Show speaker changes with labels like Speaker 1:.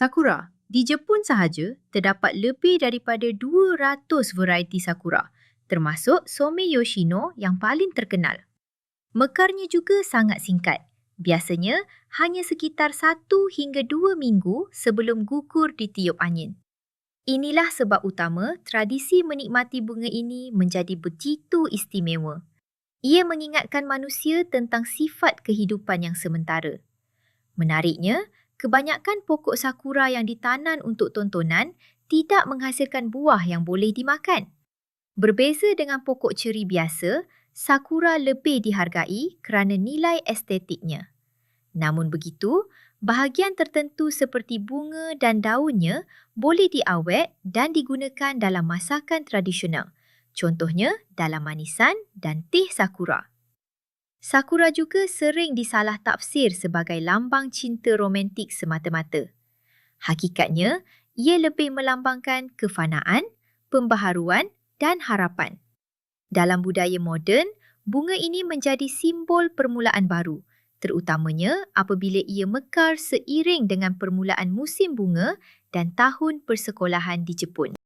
Speaker 1: Sakura. Di Jepun sahaja, terdapat lebih daripada 200 varieti sakura, termasuk Somi Yoshino yang paling terkenal. Mekarnya juga sangat singkat. Biasanya, hanya sekitar 1 hingga 2 minggu sebelum gugur ditiup angin. Inilah sebab utama tradisi menikmati bunga ini menjadi begitu istimewa. Ia mengingatkan manusia tentang sifat kehidupan yang sementara. Menariknya, kebanyakan pokok sakura yang ditanam untuk tontonan tidak menghasilkan buah yang boleh dimakan. Berbeza dengan pokok ceri biasa, sakura lebih dihargai kerana nilai estetiknya. Namun begitu, bahagian tertentu seperti bunga dan daunnya boleh diawet dan digunakan dalam masakan tradisional. Contohnya dalam manisan dan teh sakura. Sakura juga sering disalah tafsir sebagai lambang cinta romantik semata-mata. Hakikatnya, ia lebih melambangkan kefanaan, pembaharuan dan harapan. Dalam budaya moden, bunga ini menjadi simbol permulaan baru, terutamanya apabila ia mekar seiring dengan permulaan musim bunga dan tahun persekolahan di Jepun.